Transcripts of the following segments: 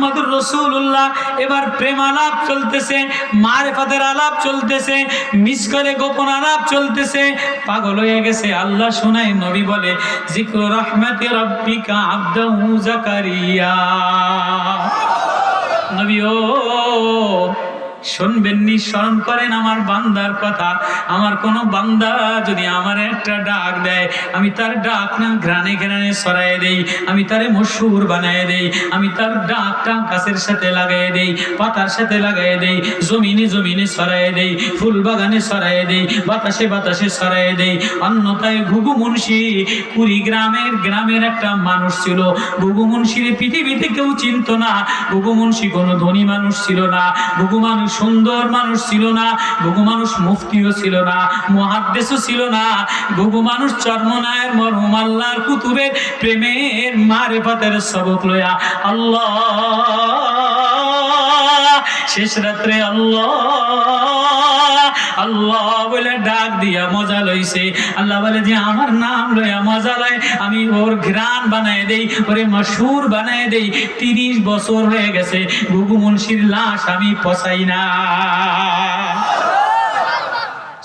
মুহাম্মাদুর রাসূলুল্লাহ। এবার প্রেম আলাপ চলতেছে, মারিফাতের আলাপ চলতেছে, মিস করে গোপন আলাপ চলতেছে, পাগল হয়ে গেছে। আল্লাহ শোনায়, নবী বলে যিকরু রাহমাতি রাব্বিকা আবদাহু জাকারিয়া। নবী ও শুনবেন নি, স্মরণ করেন আমার বান্দার কথা। আমার কোন বান্দা যদি আমার একটা ডাক দেয়, আমি তার ডাক না ঘ্রাণে ঘ্রাণে ছড়ায় দেই, আমি তারে মশহুর বানায় দেই, আমি তার ডাকটা গাছের সাথে লাগাই দেই, পাতার সাথে লাগাই দেই, জমিনে জমিনে ছড়ায় দেই, ফুল বাগানে ছড়ায় দেই, বাতাসে বাতাসে ছড়ায় দেই। অন্যথায় ঘুঘু মুন্সি গ্রামের একটা মানুষ ছিল। ঘুঘু মুন্সির পৃথিবীতে কেউ চিনত না। ঘুঘু মুন্সি কোনো ধনী মানুষ ছিল না, ঘুঘু মানুষ সুন্দর মানুষ ছিল না, ঘুঘু মানুষ মুফতিও ছিল না, মুহাদ্দিসও ছিল না। ঘুঘু মানুষ চরমনায়ের মরহুম আল্লাহর কুতুবের প্রেমের মারিফাতের সবক লয়া আল্লাহ শেষ রাত্রে আল্লাহ আল্লাহ বলে ডাক দিয়া মজা লইছে। আল্লাহ বলে যে আমার নাম লইয়া মজা লয়, আমি ওর ঘ্রাণ বানায় দেই, ওরে মশহুর বানায় দেই। 30 বছর হয়ে গেছে ঘুঘু মুন্সির লাশ আমি পচাই না।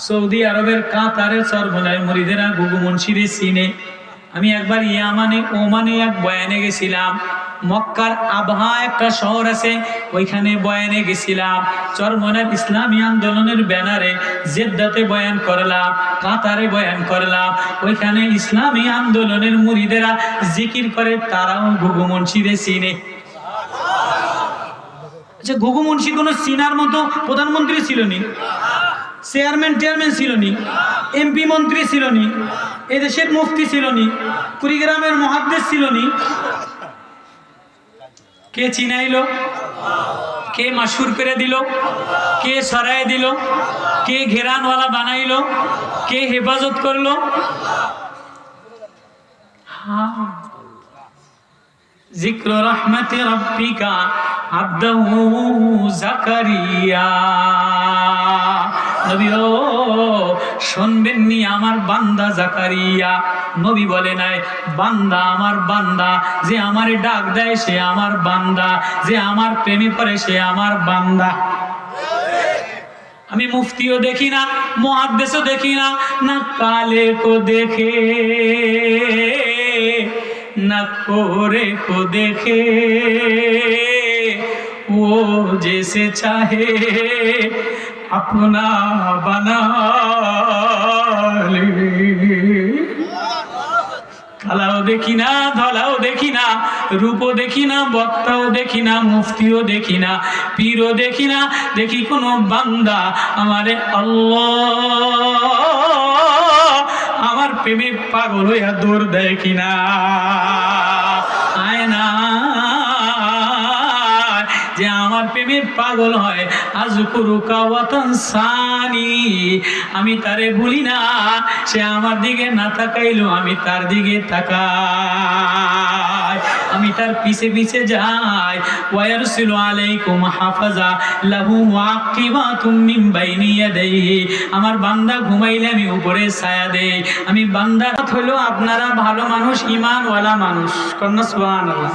সৌদি আরবের কাতারে চরমনায় মুরিদেরা ঘুঘু মুন্সিরে চিনে। আমি একবার ইয়ামানে ওমানে এক বয়ানে গেছিলাম। মক্কার আবহা একটা শহর আছে, ওইখানে বয়ানে গেছিলাম। চরমনার ইসলামী আন্দোলনের ব্যানারে জেদ্দাতে বয়ান করলাম, কাতারে বয়ান করলাম। ওইখানে ইসলামী আন্দোলনের মুরিদেরা জিকির করে, তারাও ঘুঘু মুন্সিরে চিনে। আচ্ছা, ঘুঘু মুন্সি কোনো চিনার মতো প্রধানমন্ত্রী ছিল নি, চেয়ারম্যান ছিল নি, এমপি মন্ত্রী ছিল নি, এদেশের মুফতি ছিল নি, কুড়িগ্রামের মুহাদ্দিস ছিল নি। কে চিনাইলো? কে মাশহুর করে দিল? কে সরায় দিল? কে ঘেরানওয়ালা বানাইলো? কে হেফাজত করলো? যিকরু রাহমাতি রাব্বিকা আবদাহু জাকারিয়া। নবী ও শুনবেন নি আমার বান্দা জাকারিয়া। নবী বলে নাই বান্দা আমার বান্দা, যে আমারে ডাক দেয় সে আমার বান্দা, যে আমার প্রেমে পড়ে সে আমার বান্দা। আমি মুফতিও দেখি না, মুহাদ্দিসও দেখি না, না কালে কো দেখে না কোরে কো দেখে, ও जैसे चाहे अपना बना ले। কালাও দেখি না, ধলাও দেখি না, রূপও দেখি না, বক্তাও দেখি না, মুফতিও দেখি না, পীরও দেখি না, দেখি কোন বান্দা আমারে আল্লাহ আমার প্রেমে পাগল হইয়া দৌড় দেয় কিনা। আয়না যে আমার প্রেমে পাগল হয়, আযকুরুকা ওয়া তানসানি, আমি তারে ভুলি না, সে আমার দিকে না তাকাইলো আমি তার দিকে তাকাই, আমি তার পিছে পিছে যাই। ওয়া ইয়ারসিলু আলাইকুম হাফাজা লাহু মুআক্কিবাতুম মিন বাইনি ইয়াদাইহি, আমার বান্দা ঘুমাইলে আমি উপরে ছায়া দেই। আমি বান্দা হলো আপনারা ভালো মানুষ, ঈমানওয়ালা মানুষ, কন্যা সুবহানাল্লাহ।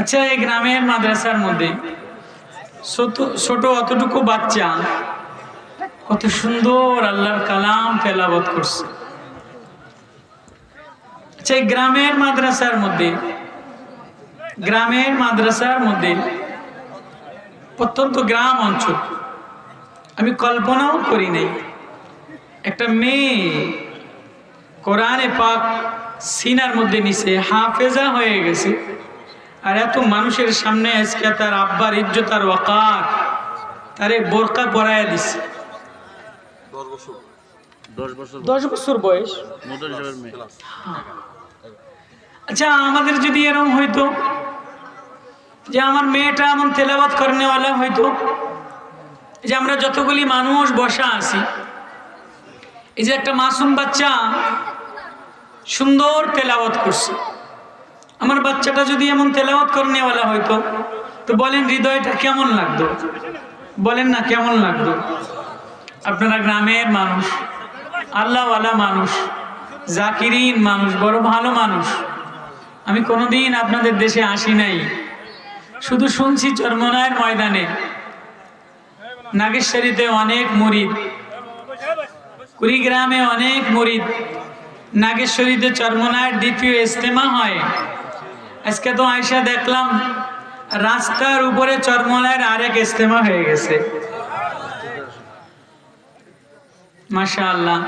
আচ্ছা, এই গ্রামের মাদ্রাসার মধ্যে ছোট অতটুকু বাচ্চা কত সুন্দর আল্লাহর কালাম তেলাওয়াত করছে। আচ্ছা, এই গ্রামের মাদ্রাসার মধ্যে প্রত্যন্ত গ্রাম অঞ্চল, আমি কল্পনাও করি নাই একটা মেয়ে কোরআনে পাক সিনার মধ্যে নিছে, হাফেজা হয়ে গেছে, আর এত মানুষের সামনে আজকে তার আব্বার ইজ্জত আর ওয়াকার তারে বোরকা পরাইয়া দিছে। 10 বছর বয়স। আচ্ছা, আমাদের যদি এরকম হইতো যে আমার মেয়েটা এমন তেলাওয়াত করেনেওয়ালা হইতো, যে আমরা যতগুলি মানুষ বসা আছি, এই যে একটা মাসুম বাচ্চা সুন্দর তেলাওয়াত করছে, আমার বাচ্চাটা যদি এমন তেলাওয়াত করেনেওয়ালা হইতো, তো বলেন হৃদয়টা কেমন লাগতো? বলেন না কেমন লাগতো? আপনারা গ্রামের মানুষ, আল্লাহওয়ালা মানুষ, জাকিরিন মানুষ, বড় ভালো মানুষ। আমি কোনোদিন আপনাদের দেশে আসি নাই, শুধু শুনছি চরমনায়ের ময়দানে নাগেশ্বরীতে অনেক মুরিদ, কুড়িগ্রামে অনেক মুরিদ, নাগেশ্বরীতে চরমনায়ের দ্বিতীয় ইজতেমা হয়। আজকে তো আয়সা দেখলাম রাস্তার উপরে চরমনায়ের আরেক ইজতেমা হয়ে গেছে। মাশাআল্লাহ,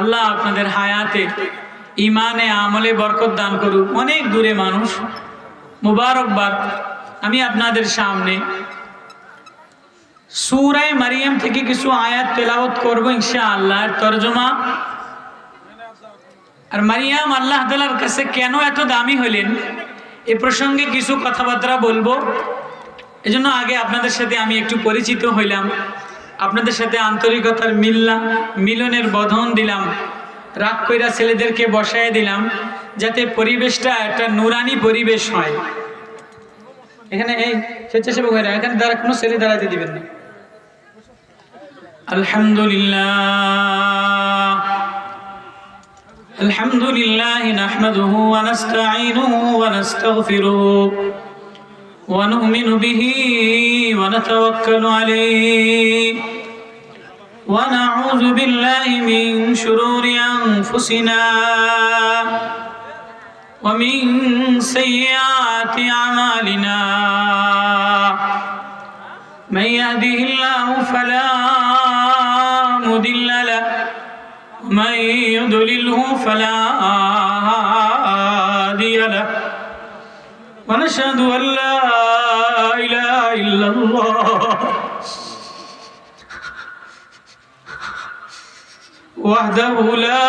আল্লাহ আপনাদের হায়াতে ইমানে আমলে বরকত দান করুক। অনেক দূরে মানুষ, মুবারকবাদ। আমি আপনাদের সামনে সূরা মারিয়াম থেকে কিছু আয়াত তেলাওয়াত করব ইনশাআল্লাহ, তরজমা। আর মারিয়াম আল্লাহ তাআলার কাছে কেন এত দামি হলেন এ প্রসঙ্গে কিছু কথাবার্তা বলবো। এজন্য আগে আপনাদের সাথে আমি একটু পরিচিত হইলাম, আপনাদের সাথে আন্তরিকতার মিলনের বন্ধন দিলাম, রাগ কইরা ছেলেদেরকে বসায় দিলাম যাতে পরিবেশটা একটা নুরানি পরিবেশ হয়। এখানে এই স্বেচ্ছাসেবক ভাইরা, এখানে দাঁড়া, কোনো ছেলে দাঁড়াতে দিবেন না। আলহামদুলিল্লাহ, আলহামদুলিল্লাহ নাহমাদুহু ওয়া নাস্তাঈনুহু ওয়া নাস্তাগফিরুহু ওয়া নু'মিনু বিহি ওয়া নাতাওয়াক্কালু আলাইহি ওয়া নাউযু বিল্লাহি মিন শুরুরি আনফুসিনা ওয়া মিন সাইয়্যাতি আমালিনা। من يهده الله فلا مضل له ومن يضلله فلا هادي له ونشهد أن لا إله إلا الله وحده لا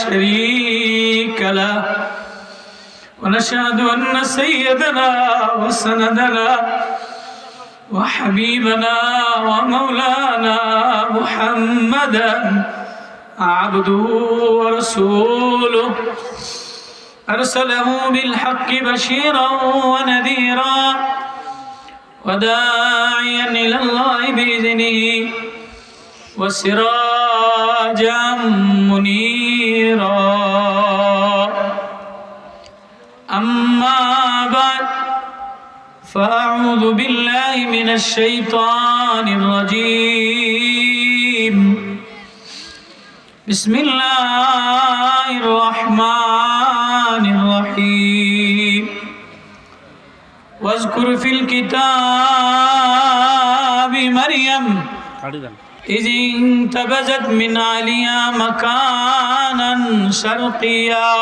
شريك له ونشهد أن سيدنا وسندنا وحبيبنا ومولانا محمدا عبده ورسوله أرسله بالحق بشيرا ونذيرا وداعيا إلى الله بإذنه وسراجا منيرا. أما بعد فأعوذ بالله من الشيطان الرجيم. بسم الله الرحمن الرحيم. واذكر في الكتاب مريم إذ انتبذت من أهلها مكانا شرقيا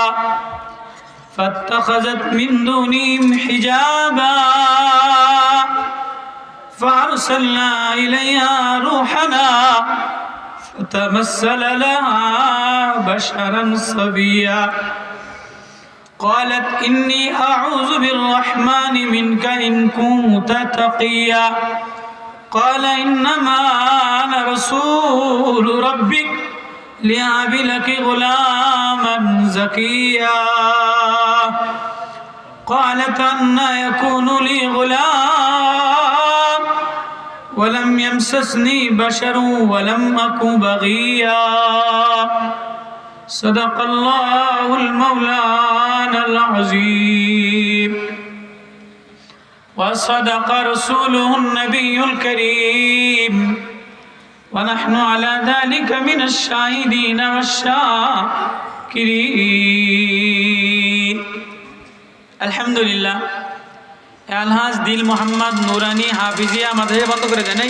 فاتخذت من دونهم حجابا فأرسلنا إليها روحنا فتمثل لها بشرا صبيا قالت إني أعوذ بالرحمن منك إن كنت تقيا قال إنما أنا رسول ربك لأهب لك غلاما زكيا قالت أنى يكون لي غلام ولم يمسسني بشر ولم أك بغيا. صدق الله المولانا العظيم وصدق رسوله النبي الكريم ونحن على ذلك من الشاهدين والشاكرين. الحمد لله. আলহাজ দিল মোহাম্মদ নুরানি হাফিজিয়া মাদ্রাসা বন্ধ করে দেন,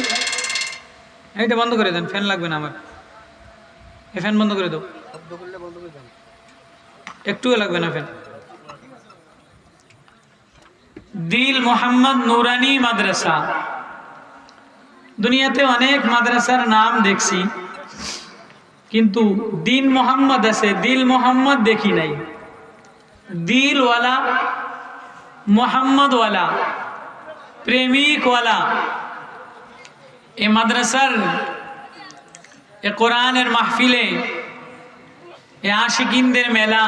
এইটা বন্ধ করে দেন, ফ্যান লাগবে না আমার, এই ফ্যান বন্ধ করে দাও, একটুও লাগবে না ফ্যান। দিল মোহাম্মদ নুরানি মাদ্রাসা, দুনিয়াতে অনেক মাদ্রাসার নাম দেখছি কিন্তু দিন মোহাম্মদ আছে, দিল মোহাম্মদ দেখি নাই। দিলওয়ালা, মোহাম্মদওয়ালা, প্রেমিকওয়ালা এ মাদ্রাসার এ কোরআনের মাহফিলে এ আশিকিনদের মেলা,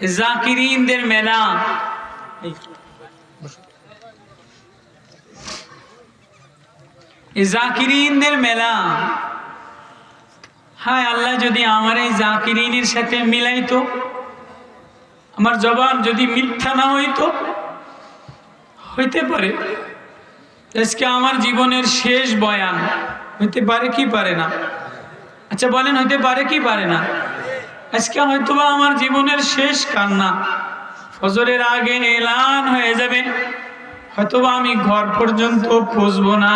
এ জাকিরিনদের মেলা, জাকিরিনদের মেলা। হায় আল্লাহ, যদি আমার এই জাকিরিনের সাথে মিলাইতো, আমার জবান যদি মিথ্যা না হইতো, হইতে পারে আজকে আমার জীবনের শেষ বয়ান, হইতে পারে কি পারে না? আচ্ছা বলেন, হইতে পারে কি পারে না? আজকে হয়তোবা আমার জীবনের শেষ কান্না, ফজরের আগে এলান হয়ে যাবে, হয়তোবা আমি ঘর পর্যন্ত পৌঁছবো না,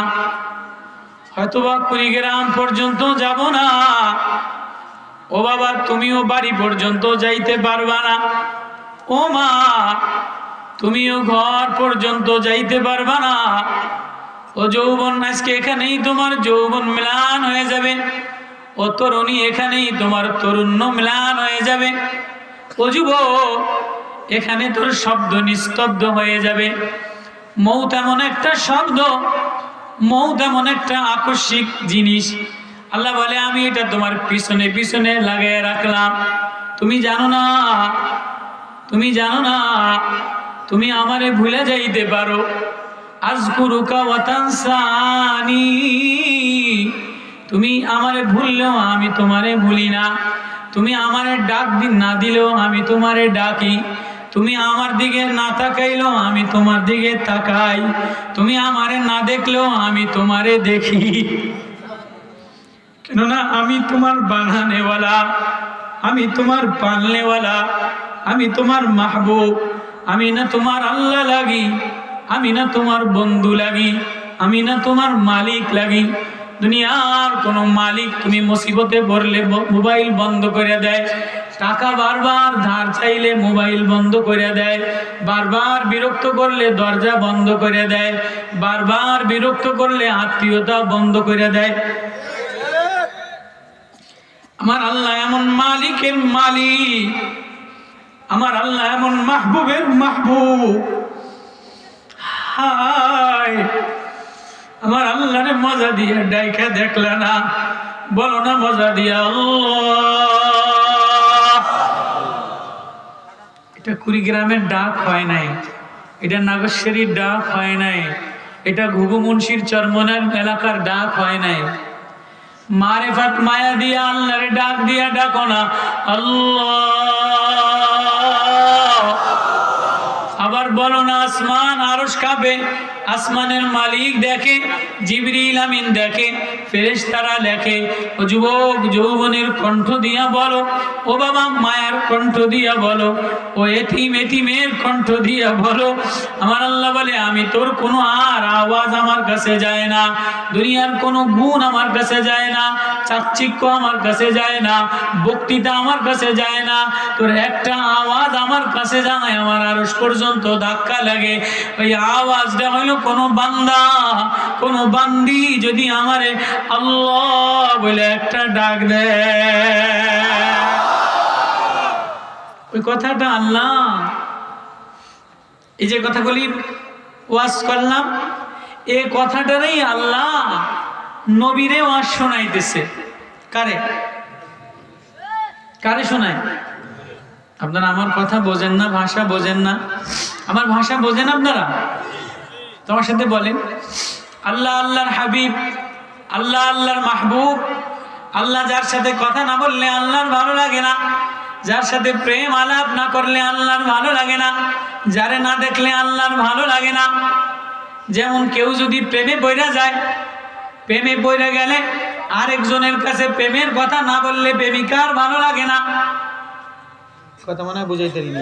হয়তোবা কুড়িগ্রাম পর্যন্ত যাব না। ও বাবা, তুমিও বাড়ি পর্যন্ত যাইতে পারবা না। ও মা, তুমিও ঘর পর্যন্ত যাইতে পারবা না। ও যৌবন, আজকে এখানেই তোমার যৌবন মিলান হয়ে যাবে। ও তরুণী, এখানেই তোমার তরুণ্য মিলান হয়ে যাবে। ও যুবক, এখানে তোর শব্দ নিস্তব্ধ হয়ে যাবে। মৌত এমন একটা শব্দ, মৌত এমন একটা আকস্মিক জিনিস, আল্লাহ বলে আমি এটা তোমার পিছনে পিছনে লাগিয়ে রাখলাম। তুমি জানো না, তুমি জানো না, তুমি আমারে ভুলে যাইতে পারো। আযকুরুকা ওয়া তানসানি, তুমি আমারে ভুললেও আমি তোমারে ভুলি না। তুমি আমারে ডাক না দিলেও আমি তোমারে ডাকি। তুমি আমার দিকে না তাকাইলেও আমি তোমার দিকে তাকাই। তুমি আমারে না দেখলেও আমি তোমারে দেখি। কেননা আমি তোমার বানানেওয়ালা, আমি তোমার পালনেওয়ালা, আমি তোমার মাহবুব। আমি না তোমার আল্লাহ লাগি, আমি না তোমার বন্ধু লাগি, আমি না তোমার মালিক লাগি। দুনিয়ার কোন মালিক তুমি মুসিবতে পড়লে মোবাইল বন্ধ করে দেয়, টাকা বারবার ধার চাইলে মোবাইল বন্ধ করে দেয়, বারবার বিরক্ত করলে দরজা বন্ধ করে দেয়, বারবার বিরক্ত করলে আত্মীয়তা বন্ধ করে দেয়। আমার আল্লাহ এমন মালিকের মালিক, আমার আল্লাহ এমন মাহবুবের মাহবুব। হায়, আমার আল্লাহরে মজা দিয়ে ডাইখা দেখলে না? বলো না মজা দিয়া। এটা কুড়িগ্রামের ডাক হয় নাই, এটা নাগেশ্বরীর ডাক হয় নাই, এটা ঘুঘু মুন্সির চরমনের এলাকার ডাক হয় নাই। মারিফাত মায়া দিয়া আল্লাহরে ডাক দিয়া ডাকো না আল্লাহ। আবার বলো না আসমান আরশ কাঁপে, আসমানের মালিক দেখে, জিবরিল আমিন দেখে, ফেরেশতারা লেখে। ও যুবক, যৌবনের কণ্ঠ দিয়া বলো, ও বাবা মায়ের কণ্ঠ দিয়া বলো, ও এতিম এতিমের কণ্ঠ দিয়া বলো। আমার আল্লাহ বলে আমি তোর কোনো আর আওয়াজ আমার কাছে যায় না, দুনিয়ার কোনো গুণ আমার কাছে যায় না, চাকচিক্য আমার কাছে যায় না, বক্তৃতা আমার কাছে যায় না, তোর একটা আওয়াজ আমার কাছে যায়, আমার আরশ পর্যন্ত ধাক্কা লাগে। ওই আওয়াজটা হলো কোনো বান্দা, কোনো বান্দি যদি আমারে আল্লাহ বলে একটা ডাক দেয়, ওই কথাটা আল্লাহ। এই যে কথাগুলি ওয়াজ করলাম, এই কথাটারই আল্লাহ নবীরে ওয়াজ শোনাইতেছে। কারে কারে শোনায়? আপনারা আমার কথা বোঝেন না, ভাষা বোঝেন না, আমার ভাষা বোঝেন আপনারা? তোমার সাথে বলেন আল্লাহ আল্লাহর হাবিব, আল্লাহ আল্লাহর মাহবুব। আল্লাহ যার সাথে কথা না বললে আল্লাহর ভালো লাগে না, যার সাথে প্রেম আলাপ না করলে আল্লাহর ভালো লাগে না, যারে না দেখলে আল্লাহর ভালো লাগে না। যেমন কেউ যদি প্রেমে পড়ে যায়, প্রেমে পড়ে গেলে আরেকজনের কাছে প্রেমের কথা না বললে প্রেমিকার ভালো লাগে না। কথা মনে হয় বুঝাইতে পারি না।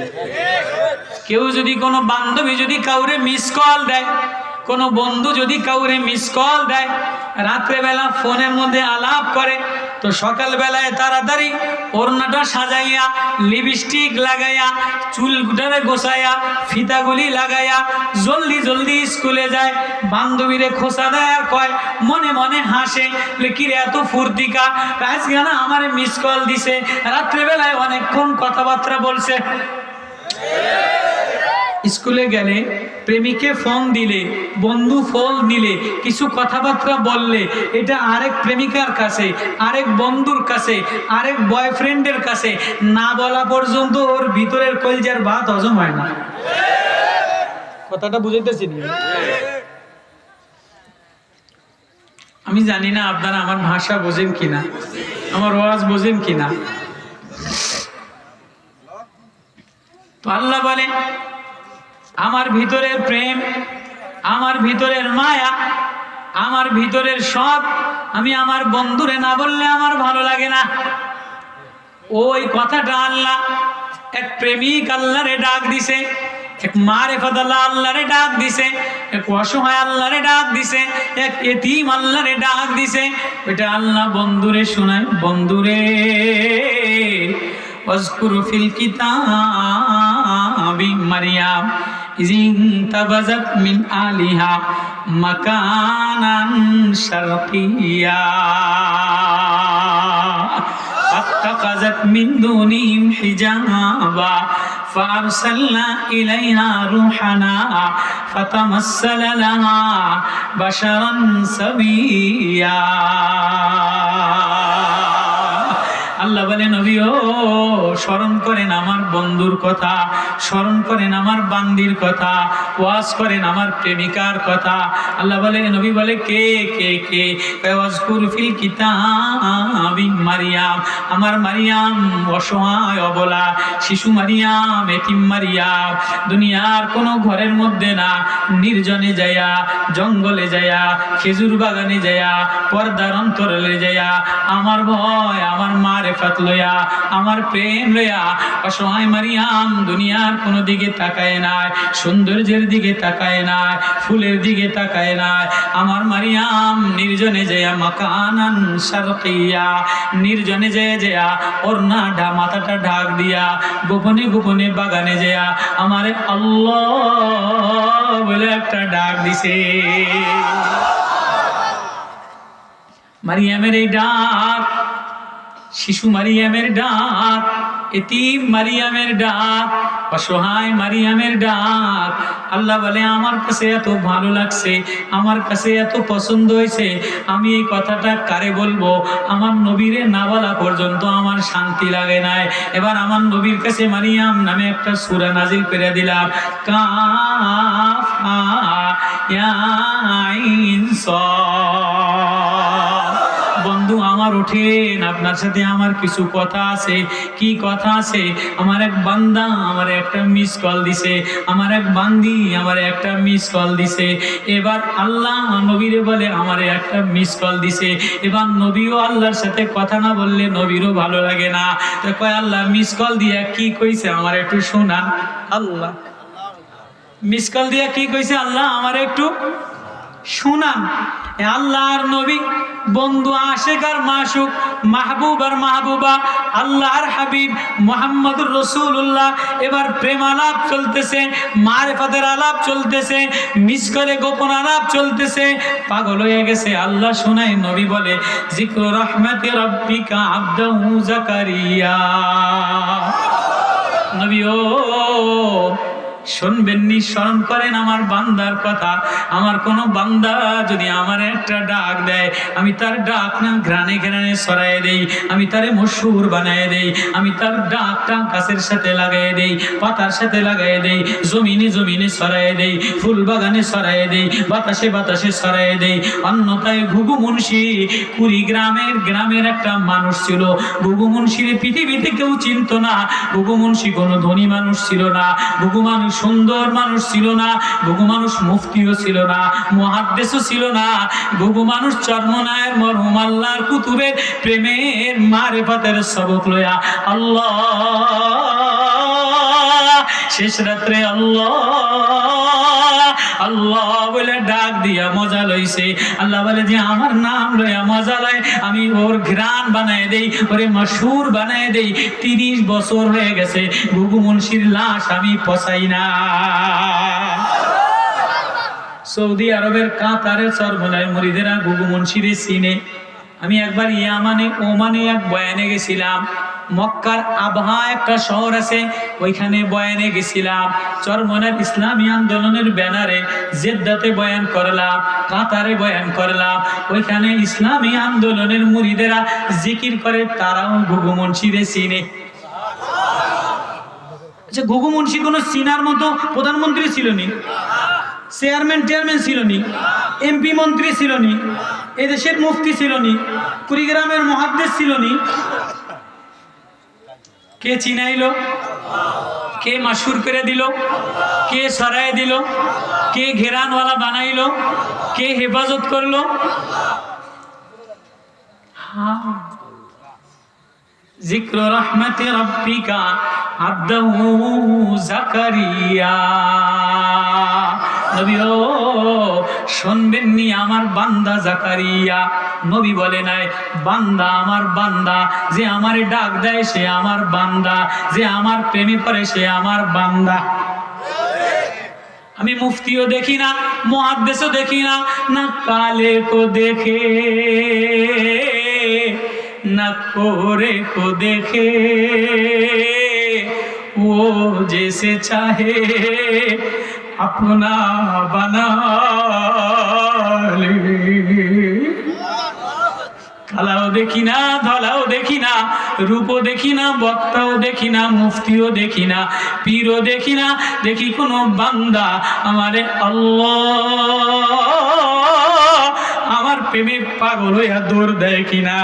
কেউ যদি কোনো বান্ধবী যদি কাউরে মিস কল দেয়, কোনো বন্ধু যদি কাউরে মিস কল দেয়, রাত্রেবেলা ফোনের মধ্যে আলাপ করে, তো সকালবেলায় তাড়াতাড়ি ওড়নাটা সাজাইয়া, লিপস্টিক লাগাইয়া, চুলটারে গোছাইয়া, ফিতাগুলি লাগাইয়া জলদি জলদি স্কুলে যায়, বান্ধবীরে খোঁচা দেয় আর কয়, মনে মনে হাসে, কিরে এত ফুর্তিকা, আজকে না আমারে মিস কল দিছে, রাত্রেবেলায় অনেকক্ষণ কথাবার্তা বলছে। স্কুলে গেলে প্রেমিকে ফোন দিলে, বন্ধু ফোন দিলে, কিছু কথাবার্তা বললে, এটা আরেক প্রেমিকার কাছে, আরেক বন্ধুর কাছে, আরেক বয়ফ্রেন্ডের কাছে না বলা পর্যন্ত ওর ভিতরের কলজার ভাত হজম হয় না। কথাটা বুঝাইতেছি না? আমি জানি না আপনারা আমার ভাষা বোঝেন কিনা, আমার ওয়াজ বোঝেন কিনা। তো আল্লাহ বলে আমার ভিতরের প্রেম আমার ভিতরের মায়া, আমার ভিতরের শখ, আমি আমার বন্ধুরে না বললে আমার ভালো লাগে না। ওই কথাটা আল্লাহ, এক প্রেমিক আল্লাহরে ডাক দিছে, এক মারিফাত আল্লাহরে ডাক দিছে, এক অসহায় আল্লাহরে ডাক দিছে, এক এতিম আল্লাহরে ডাক দিছে। ওইটা আল্লাহ বন্ধুরে শোনায়, বন্ধুরে ওয়াজকুর ফিল কিতাবি মারইয়াম ইযিন তাবাযাত মিন আলিহা মাকানান শারকিয়্যা ফাত্তাখাযাত মিন দুনিহিম হিজাবা فأرسلنا إليها روحنا فتمثل لها بشرا سويا আল্লাহ বলে নবী ও স্মরণ করেন আমার বন্ধুর কথা, স্মরণ করেন আমার বান্দির কথা, ওয়াজ করেন আমার প্রেমিকার কথা। আল্লাহ বলে নবী বলে কে কে কে? ওয়াজকুর ফিল কিতাবি মারইয়াম, আমার মারিয়াম অসহায় অবলা শিশু মারিয়াম, এতিম মারিয়াম, দুনিয়ার কোনো ঘরের মধ্যে না, নির্জনে যায়া, জঙ্গলে যায়া, খেজুর বাগানে যায়া, পর্দার অন্তরালে যায়া আমার ভয়, আমার মারিফাত লইয়া, আমার প্রেম লইয়া অসহায় মারিয়াম দুনিয়ার কোনো দিকে তাকায় নাই, সৌন্দর্যের দিকে তাকায় নাই, ফুলের দিকে তাকায় নাই। আমার মারিয়াম নির্জনে যায়া, মাকানান শারকিয়্যা, নির্জনে যায়া ওড়নাটা মাথাটা ঢাক দিয়া গোপনে গোপনে বাগানে যায়া আমারে আল্লাহ বলে একটা ডাক দিছে। মারিয়ামের এই ডাক, শিশু মারিয়ামের ডাক, এতিম মারিয়ামের ডাক, অসহায় মারিয়ামের ডাক। আল্লাহ বলে আমার কাছে এত ভালো লাগছে, আমার কাছে এত পছন্দ হয়েছে, আমি এই কথাটা কারে বলবো? আমার নবীরে না বলা পর্যন্ত আমার শান্তি লাগে নাই। এবার আমার নবীর কাছে মারিয়াম নামে একটা সূরা নাজিল করে দিলাম, কাফ হা ইয়া আইন সাদ। বন্ধু আমার ওঠেন, আপনার সাথে আমার কিছু কথা আছে। কি কথা আছে? আমার এক বান্দা আমার একটা মিস কল দিছে, আমার এক বান্দি আমার একটা মিস কল দিছে। এবার আল্লাহ নবীরে বলে আমারে একটা মিস কল দিছে। এবার নবীও আল্লাহর সাথে কথা না বললে নবীরও ভালো লাগে না। তো কয় আল্লাহ মিস কল দিয়া কি কইছে আমার একটু শোনান। আল্লাহ মিস কল দিয়া কি কইছে আল্লাহ আমার একটু শুনান। আল্লাহর নবী বন্ধু, আশিক আর মাশুক, মাহবুব আর মাহবুবা, আল্লাহর হাবিব মুহাম্মদুর রাসূলুল্লাহ। এবার প্রেম আলাপ চলতেছে, মারিফাতের আলাপ চলতেছে, মিস করে গোপন আলাপ চলতেছে, পাগল হয়ে গেছে। আল্লাহ শোনায়, নবী বলে যিকরু রাহমাতি রাব্বিকা আবদাহু জাকারিয়া। নবী ও শুনবেন নি, স্মরণ করেন আমার বান্দার কথা। আমার কোনো বান্দা যদি আমার একটা ডাক দেয়, আমি তার ডাক না ঘ্রাণে ঘ্রাণে ছড়াই দেই, আমি তারে মশহুর বানায় দেই, আমি তার ডাকটা গাছের সাথে লাগাই দেই, পাতার সাথে লাগাই দেই, জমিনে জমিনে ছড়াই দেই, ফুল বাগানে ছড়াই দেই, বাতাসে বাতাসে ছড়াই দেই। অন্যথায় ঘুঘু মুন্সি, গ্রামের একটা মানুষ ছিল। ঘুঘু মুন্সির পৃথিবীতে কেউ চিনত না। ঘুঘু মুন্সি কোনো ধনী মানুষ ছিল না, ঘুঘু মানুষ সুন্দর মানুষ ছিল না, ঘুঘু মানুষ মুফতিও ছিল না, মুহাদ্দিসও ছিল না। ঘুঘু মানুষ চরমনায়ের মরহুম আল্লাহর কুতুবের প্রেমের মারিফাতের সবক লয়া আল্লাহ শেষ রাত্রে আল্লাহ আল্লাহ বলে ডাক দিয়া মজা লইছে। আল্লাহ বলে যে আমার নাম লইয়া মজা লয়, আমি ওর ঘ্রাণ বানায় দেই, ওরে মশহুর বানায় দেই। 30 বছর হয়ে গেছে ঘুঘু মুন্সির লাশ আমি পচাই না। সৌদি আরবের কাতারের চরমনায় মুরিদেরা ঘুঘু মুন্সিরে চিনে। আমি একবার ইয়ামানে ওমানে এক বয়ানে গেছিলাম। মক্কার আবহা একটা শহর আছে, ওইখানে বয়ানে গেছিলাম। চরমনার ইসলামী আন্দোলনের ব্যানারে জেদ্দাতে বয়ান করলাম, কাতারে বয়ান করলাম। ওইখানে ইসলামী আন্দোলনের মুরিদেরা জিকির করে, তারাও ঘুঘু মুন্সিরে চিনে। আচ্ছা, ঘুঘু মুন্সি কোনো চিনার মতো প্রধানমন্ত্রী ছিল নি, চেয়ারম্যান ছিল নি, এমপি মন্ত্রী ছিল নি, এদেশের মুফতি ছিল নি, কুড়িগ্রামের মুহাদ্দিস ছিল নি? কে চিনাইলো? কে মাশহুর করে দিল? কে সরায় দিল? কে ঘেরানওয়ালা বানাইলো? কে হেফাজত করলো? জিক্র রহমতি রব্বিকা আব্দাহু জাকারিয়া। নবী ও শুনবেন নি আমার বান্দা জাকারিয়া। নবী বলে নাই বান্দা আমার বান্দা, যে আমারে ডাক দেয় সে আমার বান্দা, যে আমার প্রেমে পড়ে সে আমার বান্দা। আমি মুফতিও দেখি না, মুহাদ্দিসও দেখি না, না কালে কো দেখে না কোরে কো দেখে, ও जैसे चाहे अपना बना ले। কালাও দেখি না, ধলাও দেখি না, রূপও দেখি না, বক্তাও দেখি না, মুফতিও দেখি না, পীরও দেখি না, দেখি কোন বান্দা আমারে আল্লাহ আমার প্রেমে পাগল হইয়া দৌড় দেয় কিনা।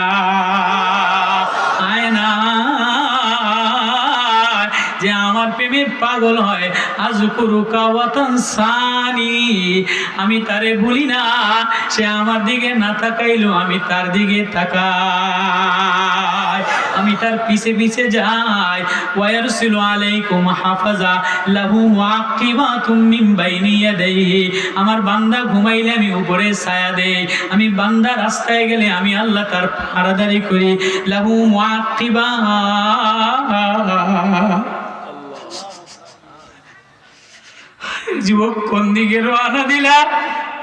আয় না যে আমার প্রেমে পাগল হয়, আযকুরুকা ওয়া তানসানি, আমি তারে ভুলি না, সে আমার দিকে না তাকাইলো আমি তার দিকে তাকাই, আমি তার পিছে পিছে যাই। ওয়া ইয়ারসিলু আলাইকুম হাফাজা লাহু মুআক্কিবাতুম মিন বাইনি ইয়াদাইহি, আমার বান্দা ঘুমাইলে আমি উপরে ছায়া দেই, আমি বান্দা রাস্তায় গেলে আমি আল্লাহ তার পাহারাদারি করি। লাহু মুআক্কিবা, যুবক কোন দিকে রওনা দিলা?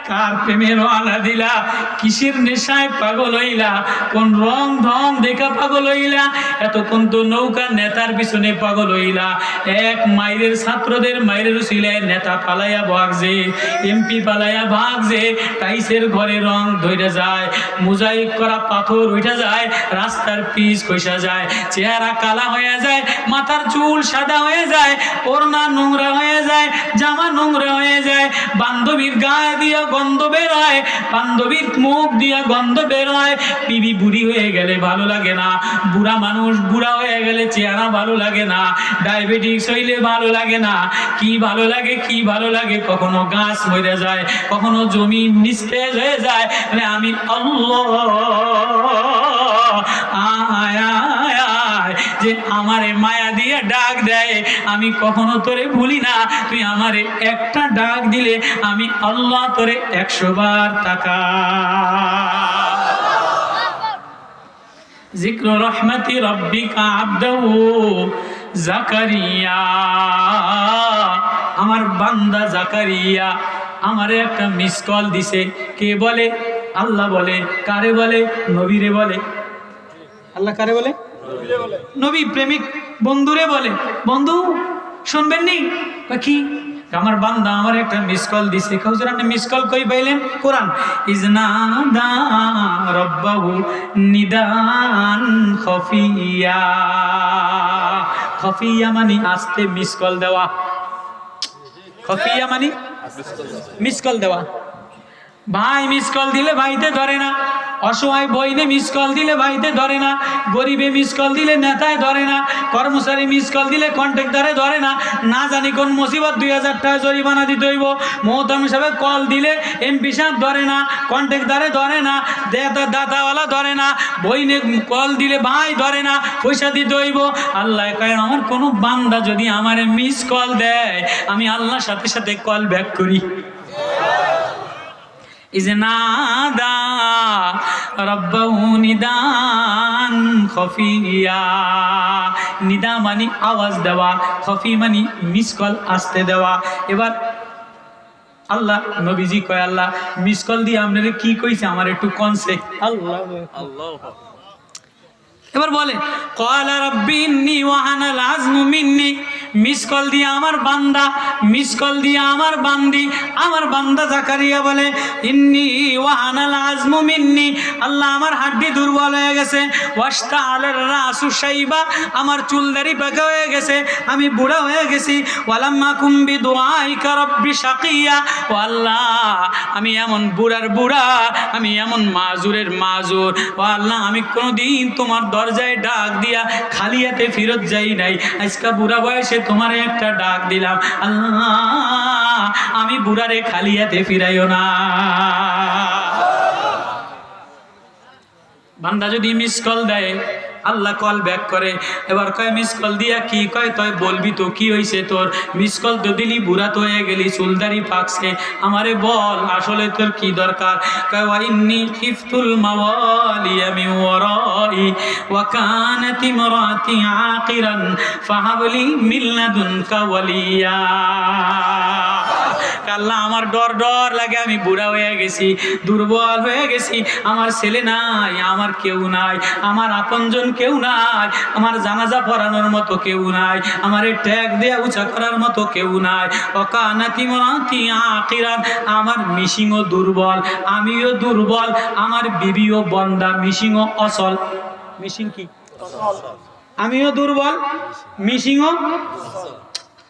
কার প্রেমে রওনা দিলা? কিসের নেশায় পাগল হইলা? কোন রং ঢং দেখা পাগল হইলা? এতক্ষণ তো নৌকার নেতার পিছনে পাগল হইলা। এক মাইরের ছাত্রদের মাইরের উসিলায় নেতা পালাইয়া ভাগছে, এমপি পালাইয়া ভাগছে, টাইসের ঘরে রং ধইরা যায়, মোজাইক করা পাথর উঠা যায়, রাস্তার পিচ খসা যায়, চেহারা কালা হয়ে যায়, মাথার চুল সাদা হয়ে যায়, ওড়না নোংরা হয়ে যায়, জামা নোংরা হয়ে যায়, বান্ধবীর গায়ে দিয়া গন্ধ বের হয়, বান্ধবীর মুখ দিয়া গন্ধ বের হয়। বিবি বুড়ি হয়ে গেলে ভালো লাগে না, বুড়া মানুষ বুড়া হয়ে গেলে চেহারা ভালো লাগে না, ডায়াবেটিস হইলে ভালো লাগে না। কি ভালো লাগে? কি ভালো লাগে? কখনো গাছ মরে যায়, কখনো জমি নিস্তেজ হয়ে যায়। আমি আল্লাহ যে আমারে মায়া দিয়ে ডাক দেয়, আমি কখনো তোরে ভুলি না। তুই আমারে একটা ডাক দিলে আমি আল্লাহ তোরে 100 বার তাকা। জিক্র রহমতি রব্বিকা আব্দাহু জাকারিয়া, আমার বান্দা জাকারিয়া আমারে একটা মিস কল দিছে। কে বলে? আল্লাহ বলে। কারে বলে? নবীরে বলে। আল্লাহ কারে বলে? নবী প্রেমিক বন্ধুরে বলে, বন্ধু শুনবেন নি? কি? আমার বান্দা আমার একটা মিস কল দিছে। হুজুর আপনি মিস কল কই পাইলেন? কোরআন, ইজনাদা রাব্বাহু নিদান খফিয়া। খফিয়া মানে আস্তে মিস কল দেওয়া। খফিয়া মানে মিস কল দেওয়া। ভাই মিস কল দিলে ভাইতে ধরে না, অসহায় বইনে মিস কল দিলে ভাইতে ধরে না, গরিবে মিস কল দিলে নেতায় ধরে না, কর্মচারী মিস কল দিলে কন্ট্রাক্টরে ধরে না, না জানি কোন মুসিবত 2000 টাকা জরিমানা দিতে হইব। মোহতাম হিসাবে কল দিলে এমপি সাহেব ধরে না, কন্ট্রাক্টরে ধরে না, দাতাওয়ালা ধরে না, বইনে কল দিলে ভাই ধরে না, পয়সা দিতে হইব। আল্লাহ কয় আমার কোনো বান্দা যদি আমারে মিস কল দেয় আমি আল্লাহর সাথে সাথে কল ব্যাক করি। ইজনাদা রাব্বাহু নিদান খফিয়া। নিদা মানে আওয়াজ দেওয়া, খফি মানে মিস কল আসতে দেওয়া। এবার আল্লাহ নবীজি কয় আল্লাহ মিস কল দিয়ে আপনারে কি কইছে আমার একটু কনসে। আল্লাহ আল্লাহ এবার বলে ক্বালা রাব্বি ইন্নী ওয়াহানাল আযমু মিন্নি। মিস কল দিয়ে আমার বান্দা, মিস কল দিয়ে আমার বান্দি, আমার বান্দা জাকারিয়া বলে ইন্নী ওয়াহানাল আযমু মিন্নি, আল্লাহ আমার হাড্ডি দুর্বল হয়ে গেছে, ওয়াশতাআলার রাসু শাইবা, আমার চুলদারি পাকা হয়ে গেছে, আমি বুড়া হয়ে গেছি, ওয়ালাম্মা কুম বিদুআইকা রাব্বি শাকিয়া। ও আল্লাহ আমি এমন বুড়ার বুড়া, আমি এমন মাজুরের মাজুর। ও আল্লাহ আমি কোনোদিন তোমার দরজায় ডাক দিয়া খালি হাতে ফেরত যাই নাই। আজকে বুড়া বয়সে তোমারে একটা ডাক দিলাম, আল্লাহ আমি বুড়ারে খালি হাতে ফিরাইও না। বান্দা যদি মিস কল দেয়, আল্লাহ কল ব্যাক করে। এবার কয় মিস কল দিয়া কি কয়, তুই বলবি তো কি হইছে তোর? মিস কল তো দিলি, বুড়া তো হয়ে গেলি, চুলদারি পাকছে, আমারে বল আসলে তোর কি দরকার? কয় ওয়া ইন্নী খিফতুল মাওয়ালিয়া মিন ওয়ারাই ওয়া কানাত ইমরাতি আকিরান ফাহাবলি মিন লাদুনকা ওয়ালিয়া। আল্লাহ আমার ডর ডর লাগে, আমি বুড়া হয়ে গেছি, দুর্বল হয়ে গেছি, আমার ছেলে নাই, আমার কেউ নাই, আমার আপনজন কেউ নাই, আমার জানাজা পড়ানোর মতো কেউ নাই, আমার ট্যাগ দেয়া উঁচা করার মতো কেউ নাই। অকানাতি মরাতি আকিরান, আমার মিশিংও দুর্বল, আমিও দুর্বল, আমার বিবিও বন্দা, মিশিংও অচল। মিশিং কি? আমিও দুর্বল, মিশিংও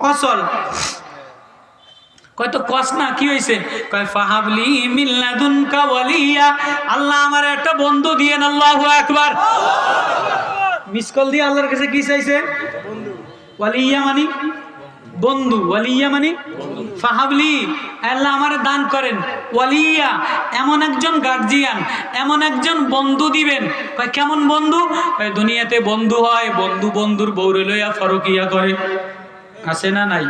অচল। কয় তো কস না, কি হয়েছে? কয় ফাহাবলি মিন লাদুনকা ওয়ালিয়া, আল্লাহ আমার একটা বন্ধু দিয়েন। আল্লাহু আকবার। মিস কল দিয়ে আল্লাহর কাছে কি চাইছে? বন্ধু। ওয়ালিয়া মানে বন্ধু, ওয়ালিয়া মানে ফাহাবলি, আল্লাহ আমারে দান করেন ওয়ালিয়া, এমন একজন গার্জিয়ান, এমন একজন বন্ধু দিবেন। কয় কেমন বন্ধু? কয় দুনিয়াতে বন্ধু হয়, বন্ধু বন্ধুর বউরে লইয়া ফরকিয়া করে, আছে না নাই?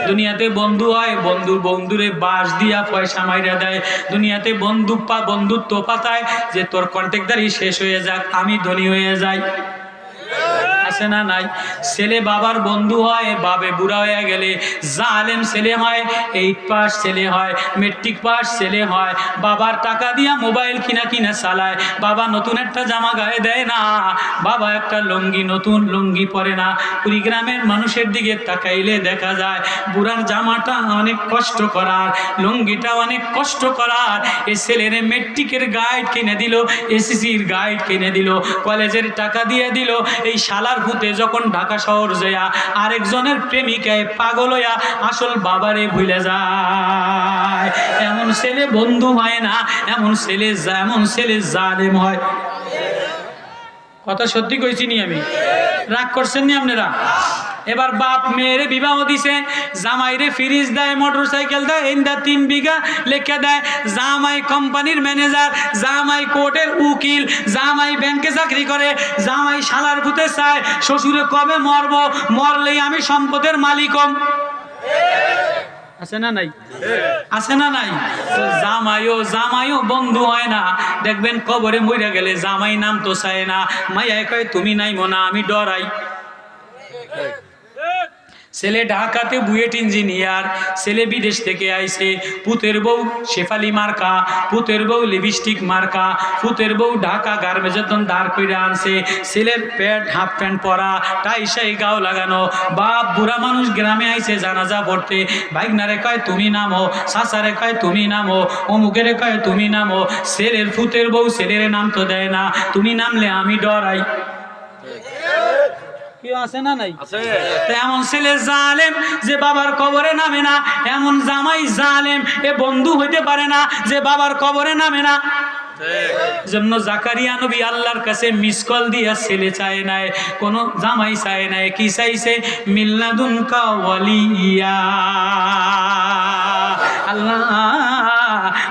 দুনিয়াতে বন্ধু হয়, বন্ধুর বন্ধুরে বাস দিয়া পয়সা মাইরা দেয়। দুনিয়াতে বন্ধুত্ব পাতায় যে তোর কন্ট্যাক্টদারি শেষ হয়ে যাক, আমি ধনী হয়ে যাই, আছে না নাই? ছেলে বাবার বন্ধু হয়, বাবে বুড়া হয়ে গেলে জালেম ছেলে হয়, 8 পাস ছেলে হয়, মেট্রিক পাস ছেলে হয়, বাবার টাকা দিয়া মোবাইল কিনা চালায়, বাবা নতুন একটা জামা গায়ে দেয় না, বাবা একটা নতুন লুঙ্গি পরে না। কুড়িগ্রামের মানুষের দিকে তাকাইলে দেখা যায় বুড়ার জামাটা অনেক কষ্ট করার, লুঙ্গিটা অনেক কষ্ট করার। এই ছেলের মেট্রিকের গাইড কিনে দিল, এসএসসির গাইড কিনে দিল, কলেজের টাকা দিয়ে দিল। এই শালার ভূতে যখন ঢাকা শহর যায় আরেকজনের প্রেমিকায় পাগল হইয়া আসল বাবারে ভুলে যায়। এমন ছেলে বন্ধু হয় না, এমন ছেলে জালেম হয়। কথা সত্যি কইছি নি আমি? রাগ করছেন নি আপনারা? এবার বাপ মেয়েরে বিবাহ দিছে, জামাইরে ফ্রিজ দেয়, মোটরসাইকেল দেয়, ইন্দা 3 বিঘা লেখা দেয়, জামাই কোম্পানির ম্যানেজার, জামাই কোর্টের উকিল, জামাই ব্যাংকে চাকরি করে, জামাই শালার ভূতে চায় শ্বশুরে কবে মরবো, মরলেই আমি সম্পদের মালিক হম। আছে না নাই? আছে না নাই? তো জামাইও বন্ধু হয় না। দেখবেন কবরে মইরা গেলে জামাই নাম তো চায় না, মাইয়া কয় তুমি নাইমো না, আমি ডরাই। ছেলে ঢাকাতে বুয়েট ইঞ্জিনিয়ার, ছেলে বিদেশ থেকে আইছে, পুতের বউ শেফালি মার্কা, পুতের বউ লিপস্টিক মার্কা, পুতের বউ ঢাকা গার্মেন্টস দাঁড় কইরা আনছে, ছেলের প্যান্ট হাফ প্যান্ট পরা, টাই শাই গাও লাগানো। বাপ বুড়া মানুষ গ্রামে আইছে জানাজা পড়তে, বাইকনারে কয় তুমি নামো, চাচারে কয় তুমি নামো, অমুকেরে কয় তুমি নামো। ছেলের পুতের বউ ছেলের নাম তো দেয় না, তুমি নামলে আমি ডরাই। কেউ আছে না নাই? এমন ছেলে জালেম যে বাবার কবরে নামে না, এমন জামাই জালেম এ বন্ধু হইতে পারে না যে বাবার কবরে নামে না। জন্য জাকারিয়া নবী আল্লাহর কাছে মিস কল দিয়া ছেলে চায় নাই, কোন জামাই চায় নাই, কি চাইছে? মিল্লাদুনকা ওয়ালিয়া, আল্লাহ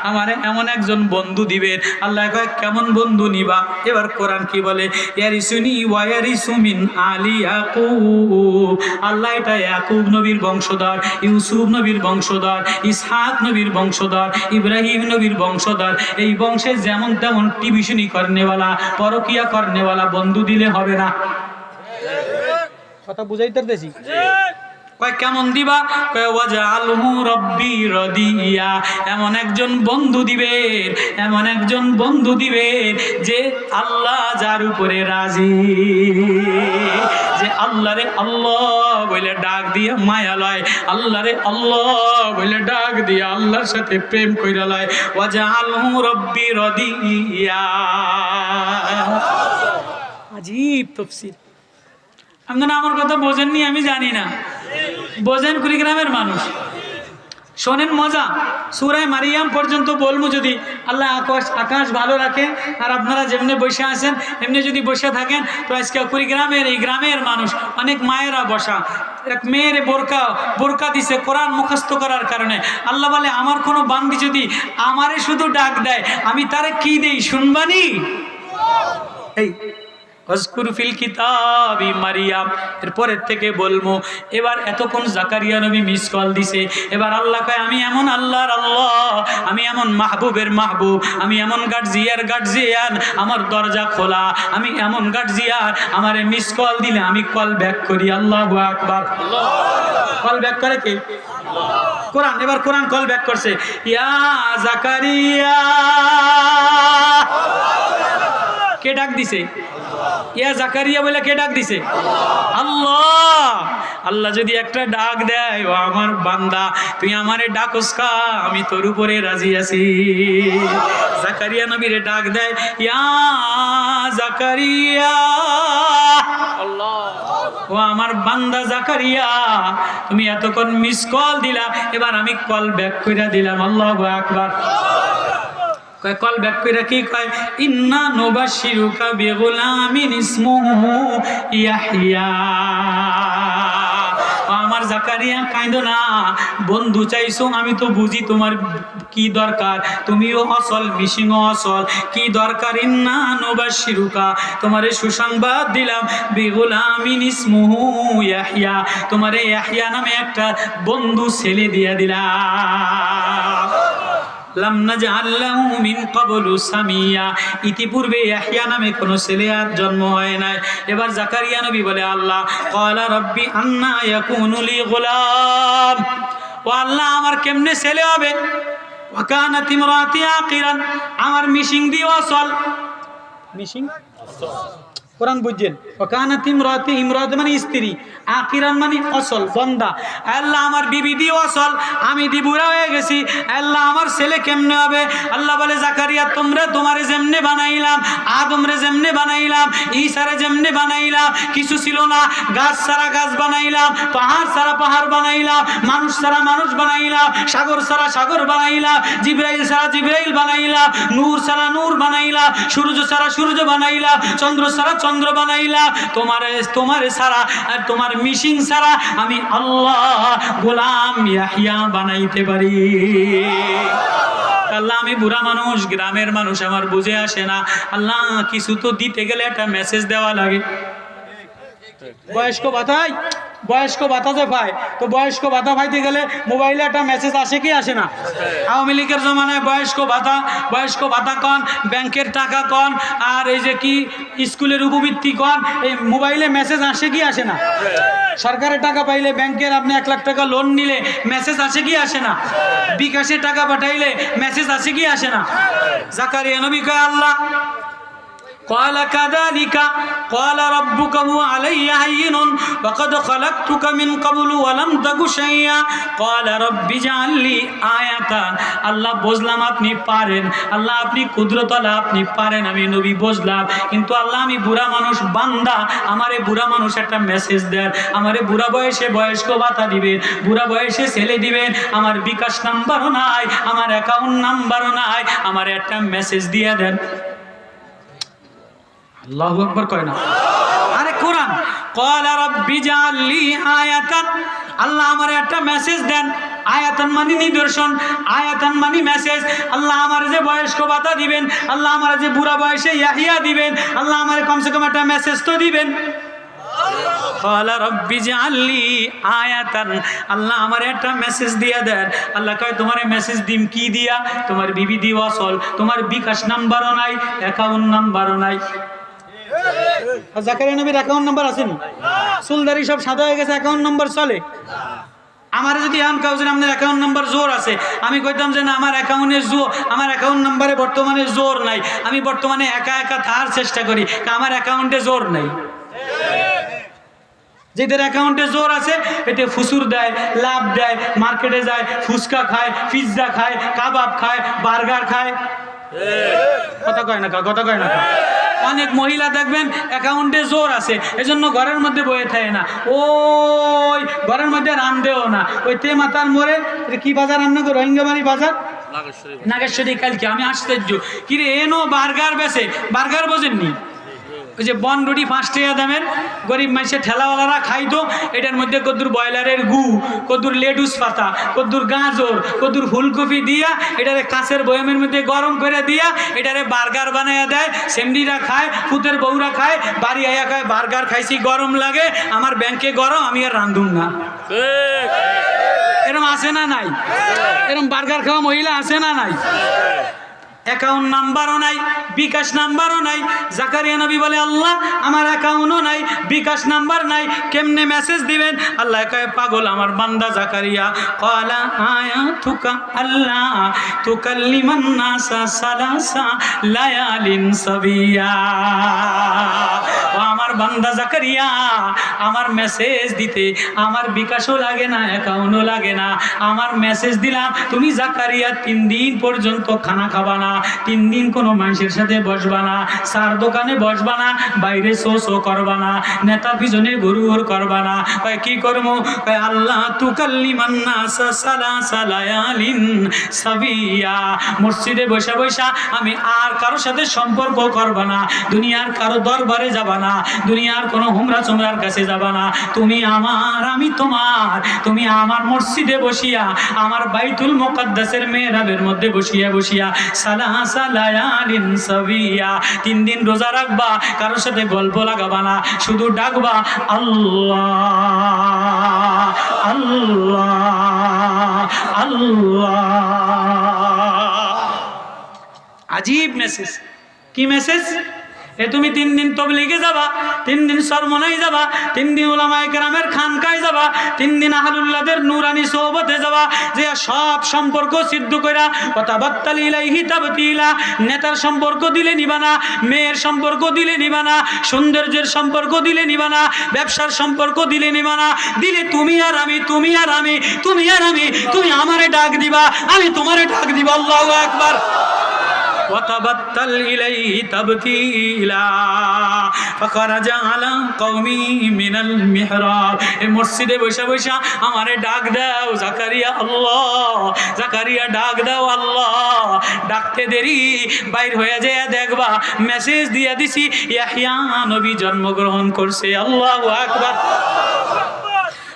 আমারে এমন একজন বন্ধু দিবেন। আল্লাহ কয় কেমন বন্ধু নিবা? এবার কোরআন কি বলে? ইয়ারিসুনি ওয়া ইয়ারিসু মিন আলি ইয়াকুব, আল্লাহ এটা ইয়াকুব নবীর বংশধর, ইউসুফ নবীর বংশধর, ইসহাক নবীর বংশধর, ইব্রাহিম নবীর বংশধর। এই বংশে যেমন তেমন টিভিশনি করনেওয়ালা, পরকিয়া করনেওয়ালা বন্ধু দিলে হবে না। কথা বুঝাইতে পারতেছি? কয় কেমন দিবা? কয় ওয়াজআলহু রাব্বি রাদিয়া, এমন একজন বন্ধু দিবেন, এমন একজন বন্ধু দিবেন যে আল্লাহ যার উপরে রাজি, যে আল্লাহরে আল্লাহ বলে ডাক দিয়ে মায়া লয়, আল্লাহরে আল্লাহ বলে ডাক দিয়ে আল্লাহর সাথে প্রেম কইরা লয়। ওয়াজআলহু রাব্বি রাদিয়া। আজীব তাফসীর। আপনারা আমার কথা বোঝেননি আমি জানি না, বোঝেন কুড়িগ্রামের মানুষ। শোনেন মজা, সূরা মারিয়াম পর্যন্ত বলবো যদি আল্লাহ আকাশ ভালো রাখে আর আপনারা যেমনি বসে আছেন এমনি যদি বসে থাকেন তো আজকে কুড়িগ্রামের এই গ্রামের মানুষ অনেক মায়েরা বসা, এক মেয়ের বোরকা দিছে কোরআন মুখস্থ করার কারণে। আল্লাহ বলে আমার কোনো বান্দি যদি আমারে শুধু ডাক দেয় আমি তারে কি দেই শুনবানি? এই আজকুর ফিল কিতাবি মারিয়াম, এরপরের থেকে বলবো। এবার এতক্ষণ জাকারিয়া নবী মিস কল দিছে, এবার আল্লাহ কয় আমি এমন আল্লাহর আল্লাহ, আমি এমন মাহবুবের মাহবুব, আমি এমন গার্জিয়ান, আমার দরজা খোলা, আমি এমন গার্জিয়ান, আমারে মিস কল দিলে আমি কল ব্যাক করি। আল্লাহু আকবার। কল ব্যাক করে কে? কোরআন। এবার কোরআন কল ব্যাক করছে, ইয়া জাকারিয়া। কে ডাক দিছে? ইয়া জাকারিয়া বলে কে ডাক দিছে? আল্লাহ। আল্লাহ যদি একটা ডাক দেয়, ও আমার বান্দা তুই আমারে ডাকস কা, আমি তোর উপরে রাজি আছি। জাকারিয়া নবীরে ডাক দেয়, ইয়া জাকারিয়া। আল্লাহ, ও আমার বান্দা জাকারিয়া তুমি এতক্ষণ মিস কল দিলা, এবার আমি কল ব্যাক কইরা দিলাম। আল্লাহু আকবার। কল ব্যাক কইরা কি কয়? ইন্না নুবাশশিরুকা বিগুলামিন ইসমুহু ইয়াহইয়া। আমার জাকারিয়া কাঁদো না, বন্ধু চাইছো, আমি তো বুঝি তোমার কি দরকার, তুমিও অসল মিশিংও অসল, কি দরকার? ইন্না নুবাশশিরুকা, তোমারে সুসংবাদ দিলাম, বিগুলামিন ইসমুহু ইয়াহইয়া, তোমারে ইয়াহইয়া নামে একটা বন্ধু ছেলে দিয়া দিলাম। লাম নাজআল লাহু মিন ক্বাবলু সামিয়া, ইতিপূর্বে ইয়াহইয়া নামে কোনো ছেলে আর জন্ম হয় নাই। এবার জাকারিয়া নবী বলে, আল্লাহ ক্বালা রাব্বি আন্না ইয়াকুনু লি গুলাম, ও আল্লাহ আমার কেমনে ছেলে হবে? ওয়া কানাত ইমরাতি আকিরান, আমার মিশিং দিয়ে অসল। মিশিং কোরআন বুঝছেন? ওয়াকানাত ইমরাতি, ইমরাত মানে স্ত্রী, আকিরান মানে অসল বন্দা। আল্লাহ আমার বিবি দিয়ে অসল, আমি দি বুড়া হয়ে গেছি, আল্লাহ আমার ছেলে কেমনে হবে? আল্লাহ বলে, জাকারিয়া তোমারে যেমনে বানাইলাম, আদমরে যেমনে বানাইলাম, ঈসারে যেমনে বানাইলাম, কিছু ছিল না, গাছ ছাড়া গাছ বানাইলাম, পাহাড় ছাড়া পাহাড় বানাইলাম, মানুষ ছাড়া মানুষ বানাইলাম, সাগর ছাড়া সাগর বানাইলাম, জিবরাইল ছাড়া জিবরাইল বানাইলাম, নূর ছাড়া নূর বানাইলাম, সূর্য ছাড়া সূর্য বানাইলাম, চন্দ্র ছাড়া চন্দ্র বানাইলাম, তোমারে ছাড়া আর তোমার মিশিং ছাড়া আমি আল্লাহ গোলাম ইয়াহইয়া বানাইতে পারি। আল্লাহ আমি বুড়া মানুষ, গ্রামের মানুষ, আমার বুঝে আসে না। আল্লাহ কিছু তো দিতে গেলে একটা মেসেজ দেওয়া লাগে। বয়স্ক ভাতা যে পায়, তো বয়স্ক ভাতা পাইতে গেলে মোবাইলে একটা মেসেজ আসে কি আসে না? আওয়ামী লীগের জমানায় বয়স্ক ভাতা কন, ব্যাংকের টাকা কন, আর এই যে কি স্কুলের উপবৃত্তি কন, এই মোবাইলে মেসেজ আসে কি আসে না? সরকারের টাকা পাইলে, ব্যাংকের আপনি 1 লাখ টাকা লোন নিলে মেসেজ আসে কি আসে না? বিকাশে টাকা পাঠাইলে মেসেজ আসে কি আসে না? জাকারিয়া নবী কয়, আল্লাহ قال كذلك قال ربك هو علي هين وقد خلقتك من قبل ولم تك شيئا قال رب اجعل لي آية। আল্লাহ বুঝলাম আপনি পারেন, আল্লাহ আপনি কুদরতওয়ালা, আপনি পারেন, আমি নবী বুঝলাম, কিন্তু আল্লাহ আমি বুড়া মানুষ বান্দা, আমারে বুড়া মানুষ একটা মেসেজ দেন, আমারে বুড়া বয়সে বয়স্ক ভাতা দিবেন, বুড়া বয়সে ছেলে দিবেন, আমার বিকাশ নাম্বারও নাই, আমার অ্যাকাউন্ট নাম্বারও নাই, আমার একটা মেসেজ দিয়ে দেন। আল্লাহু আকবার কয় না? আরে কোরআন, ক্বালা রাব্বি জাআল লি আয়াতান, আল্লাহ আমারে একটা মেসেজ দেন। আয়াতান মানে নিদর্শন, আয়াতান মানে মেসেজ। আল্লাহ আমার যে বয়স্ক ভাতা দিবেন, আল্লাহ আমার যে বুড়া বয়সে ইয়াহইয়া দিবেন, আল্লাহ আমারে কমসে কম একটা মেসেজ তো দিবেন। ক্বালা রাব্বি জাআল লি আয়াতান, আল্লাহ আমারে একটা মেসেজ দিয়া দেন। আল্লাহ কয় তোমারে মেসেজ দিম কি দিয়া? তোমার বিবি দি অসল, তোমার বিকাশ নাম্বারও নাই, অ্যাকাউন্ট নাম্বারও নাই। জাকারিয়া নবীর অ্যাকাউন্ট নাম্বার আসেনি, চুলদারি সব সাদা হয়ে গেছে, অ্যাকাউন্ট নাম্বার চলে? আমার যদি এখন কাউজন আপনার অ্যাকাউন্ট নাম্বার জোর আছে, আমি কইতাম যে না আমার অ্যাকাউন্টের আমার অ্যাকাউন্ট নাম্বারে বর্তমানে জোর নাই, আমি বর্তমানে একা একা থাকার চেষ্টা করি, আমার অ্যাকাউন্টে জোর নাই। যেদের অ্যাকাউন্টে জোর আছে এতে ফুসুর দেয়, লাভ দেয়, মার্কেটে যায়, ফুচকা খায়, পিৎজা খায়, কাবাব খায়, বার্গার খায়, কথা কয় না। অনেক মহিলা দেখবেন অ্যাকাউন্টে জোর আছে, এজন্য ঘরের মধ্যে বয়ে থাকে না, ওই ঘরের মধ্যে রান্ধেও না, ওই তে মাতার মোড়ে কি বাজার রান্না করে রোহিঙ্গাবাড়ি বাজার নাগেশ্বরী। কালকে আমি আশ্চর্য, কিরে এনো বার্গার বেছে, বার্গার বোঝেননি? ওই যে বন রুটি 5 টাকা দামের, গরিব মানুষের ঠেলাওয়ালারা খাইতো, এটার মধ্যে কদ্দুর ব্রয়লারের গু, কদ্দুর লেটুস পাতা, কদ্দুর গাজর, কদ্দুর ফুলকপি দিয়া এটারে কাঁচের বয়মের মধ্যে গরম করে দিয়া এটারে বার্গার বানাইয়া দেয়। সেমডিরা খায়, পুতের বউরা খায়, বাড়ি আয়া খায় বার্গার খাইছি গরম লাগে, আমার ব্যাংকে গরম, আমি আর রান্ধুম না। এরম আছে না নাই? এরম বার্গার খাওয়া মহিলা আছে না নাই? অ্যাকাউন্ট নাম্বারও নাই, বিকাশ নাম্বারও নাই। জাকারিয়া নবী বলে, আল্লাহ আমার অ্যাকাউন্টও নাই, বিকাশ নাম্বার নাই, কেমনে মেসেজ দিবেন? আল্লাহ কয়, পাগল আমার বান্দা জাকারিয়া, ক্বালা আয়াতুকা আল্লাহ তুকাল্লিমান নাসা সালাসা লায়ালিন সাবিয়া। ও আমার বান্দা জাকারিয়া, আমার মেসেজ দিতে আমার বিকাশও লাগে না, অ্যাকাউন্টও লাগে না, আমার মেসেজ দিলাম, তুমি জাকারিয়া 3 দিন পর্যন্ত খানা খাবা না, 3 দিন কোনো মানুষের সাথে বসবা না, চার দোকানে বসবা না, বাইরে শো করবা না, নেতা পিছনে ঘুরঘুর করবা না। কি করবো? আল্লাহ তুকাল্লিমান নাসা সালাসা লায়ালিন সাবিয়া। মসজিদে বসা বসা আমি আর কারো সাথে সম্পর্ক করবা না, দুনিয়ার কারো দরবারে যাবা না, দুনিয়ার কোনো হুমরা চুমরার কাছে যাবা না, তুমি আমার আমি তোমার, তুমি আমার মসজিদে বসিয়া, আমার বাইতুল মুকাদ্দাসের মেহরাবের মধ্যে বসিয়া বসিয়া সালাসা লায়ালিন সাবিয়া 3 দিন রোজা রাখবা, কারোর সাথে গল্প লাগাবা না, শুধু ডাকবা আল্লাহ আল্লাহ আল্লাহ। আজীব মেসেজ। কি মেসেজ? এ তুমি 3 দিন তবলিগে যাবা, 3 দিন সরমনাই যাবা, 3 দিন উলামায়ে কেরামের খানকায় যাবা, 3 দিন আহলুল্লাহদের নূরানি সোহবতে যাবা, যে সব সম্পর্ক সিদ্ধ কইরা ওয়াতাবাত্তাল ইলাইহি তাবতিলা। নেতার সম্পর্ক দিলে নিবা না, মেয়ের সম্পর্ক দিলে নিবা না, সৌন্দর্যের সম্পর্ক দিলে নিবা না, ব্যবসার সম্পর্ক দিলে নিবা না, দিলে তুমি আর আমি, তুমি আর আমি, তুমি আর আমি, তুমি আমারে ডাক দিবা, আমি তোমারে ডাক দিব। আল্লাহু আকবার। وتبتل إليه تبتيلا فخرج على قومه من المحراب। এই মসজিদে বসে বসে আমারে ডাক দাও জাকারিয়া, আল্লাহ জাকারিয়া ডাক দাও আল্লাহ। ডাকতে দেরি বাইর হয়ে যায়, দেখবা মেসেজ দিয়া দিছি ইয়াহইয়া নবী জন্মগ্রহণ করছে। আল্লাহু আকবার।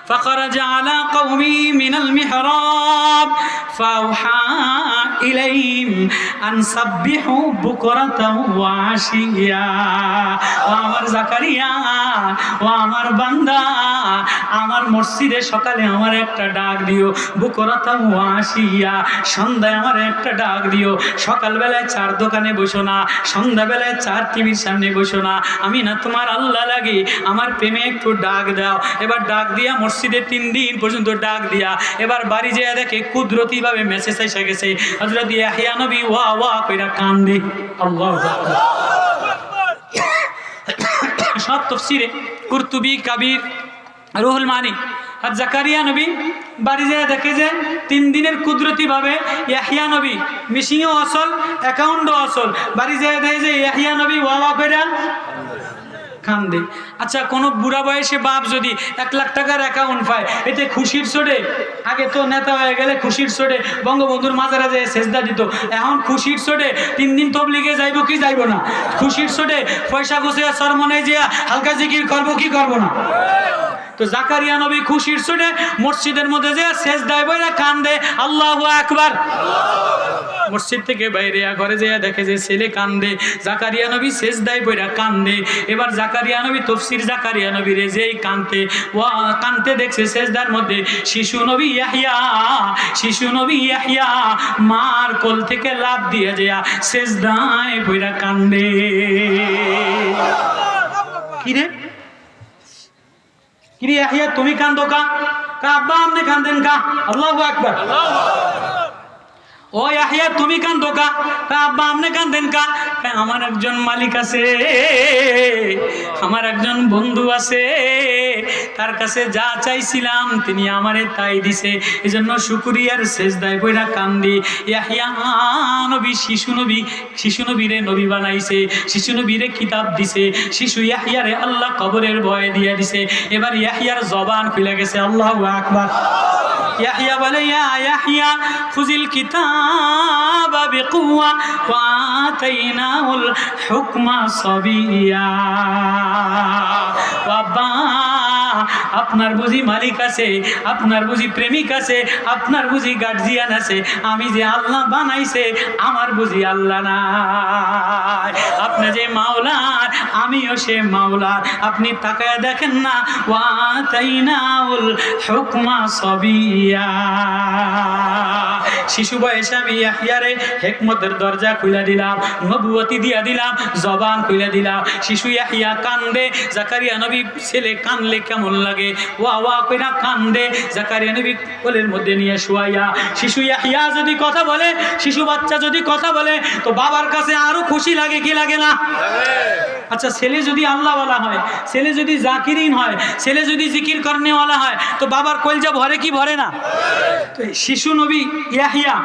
فخرج على قومه من المحراب فأوحى إليهم أن سبحوا بكرة وعشيا। ও আমার জাকারিয়া, ও আমার বান্দা, আমার মসজিদে সকালে আমার একটা ডাক দিও, বুকরাতা ওয়া আশিয়া, সন্ধ্যায় আমার একটা ডাক দিও। সকালবেলায় 4 দোকানে বসো না, সন্ধ্যাবেলায় 4 টিভির সামনে বসো না, আমি না তোমার আল্লাহ লাগি, আমার প্রেমে একটু ডাক দাও। এবার ডাক দিয়া মসজিদে 3 দিন পর্যন্ত ডাক দিয়া এবার বাড়ি যেয়ে দেখে কুদরতি ভাবে মেসেজ এসে গেছে। হযরত ইয়াহইয়া নবী ওয়া ওয়া কইরা কান্দে। আল্লাহু আকবার। সব তাফসীরে কুরতুবী, কাবীর, রুহুল মানি, আর জাকারিয়া নবী বাড়ি যেয়ে দেখে যে 3 দিনের কুদরতি ভাবে ইয়াহইয়া নবী মিশিংও আসল, অ্যাকাউন্টও আসল। বাড়ি যেয়ে দেখে যে ইয়াহইয়া নবী ওয়া ওয়া কইরা কান্দে। আচ্ছা, কোন বুড়া বয়সে বাপ যদি 1 লাখ টাকার অ্যাকাউন্ট পায়, এতে খুশির চোটে, আগে তো নেতা হয়ে গেলে খুশির চোটে বঙ্গবন্ধুর মাজারে যায় সেজদা দিত, এখন খুশির চোটে 3 দিন তবলিগে যাইব কি যাইব না? খুশির চোটে পয়সা গোছায়া সরমনে যে হালকা জিকির করব কি করব না? তো জাকারিয়া নবী খুশির চোটে মসজিদের মধ্যে যে সেজদায় বইরা কান্দে। আল্লাহু আকবার। মসজিদ থেকে বাইরে ঘরে যেয়ে দেখে যে ছেলে কান্দে, জাকারিয়া নবী সেজদায় বইরা কান্দে। এবার জাকারিয়া নবী তাফসীর জাকারিয়া নবীর যেই কান্দে, ওয়া কান্দতে দেখছে সেজদার মধ্যে শিশু নবী ইয়াহইয়া, শিশু নবী ইয়াহইয়া মার কোল থেকে লাফ দিয়ে যায় সেজদায় বইরা কান্দে। কি রে কিরে ইয়াহইয়া, তুমি কান্দো কা? আব্বা আপনি কান্দেন কা? আল্লাহু আকবার। ও ইয়াহিয়া তুমি কান্দো কা? আব্বা আপনি কান্দেন কা? আমার একজন মালিক আছে, আমার একজন বন্ধু আছে, তার কাছে যা চাইছিলাম তিনি আমারে তাই দিছে, এজন্য শুকরিয়ার সেজদায় পড়া কান্দি। ইয়াহিয়া নবী শিশু নবীরে নবী বানাইছে, শিশু নবীরে কিতাব দিছে, শিশু ইয়াহিয়ারে আল্লাহ কবরের ভয় দিয়ে দিছে। এবার ইয়াহিয়ার জবান খুলে গেছে, আল্লাহু আকবার। ইয়াহিয়া বলে, ইয়া ইয়াহিয়া খুযিল কিতাবা বিকুওয়া ওয়া আতাইনাহুল হুকমা সাবিয়্যা। বাবা আপনার বুঝি মালিক আছে, আপনার বুঝি প্রেমিক আছে, আপনার বুঝি গার্জিয়ান আছে, আমি যে আল্লাহ বানাইছে আমার বুঝি আল্লাহ নাই। আপনি যে মাওলার আমিও সে মাওলার, আপনি তাকায়া দেখেন না। ওয়া আতাইনাহুল হুকমা সাবিয়্যা। শিশু বয়সে আমি ইয়াহিয়ারে হিকমতের দরজা খুলে দিলাম, নবুয়তি দিয়া দিলাম, জবান খুলে দিলাম। শিশু ইয়াহিয়া কান্দে, জাকারিয়া নবী ছেলে কানলে কেমন লাগে, ওয়া ওয়া কইরা কান্দে। জাকারিয়া নবী কোলের মধ্যে নিয়ে শুয়াইয়া, শিশু ইয়াহিয়া যদি কথা বলে, শিশু বাচ্চা যদি কথা বলে তো বাবার কাছে আরো খুশি লাগে, কি লাগে না? আচ্ছা ছেলে যদি আল্লাহওয়ালা হয়, ছেলে যদি জাকিরিন হয়, ছেলে যদি জিকির করনেওয়ালা হয় তো বাবার কলজা ভরে কি ভরে না? তো শিশু নবী ইয়াহিয়া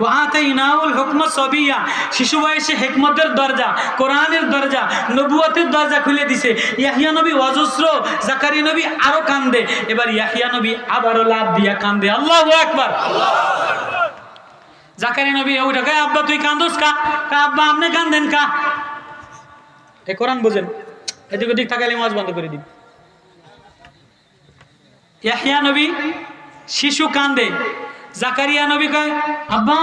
ওয়া আতাইনাহুল হুকমা সাবিয়্যা, শিশু বয়সে হিকমতের দরজা, কোরআনের দরজা, নবুয়তের দরজা খুলে দিছে। ইয়াহিয়া নবী অজস্র, জাকারিয়া নবী আরো কান্দে। এবার ইয়াহিয়া নবী আবারও লাভ দিয়া কান্দে, আল্লাহু আকবার। জাকারিয়া নবী ওইটা কয়, আব্বা তুই কান্দোস কা? আব্বা আপনি কান্দেন কা? এ কোরআন বোঝেন, এদিক ওদিক থাকালে ওয়াজ বন্ধ করে দিন। ইয়াহিয়া নবী শিশু কান্দে, জাকারিয়া নবী কয়, আব্বা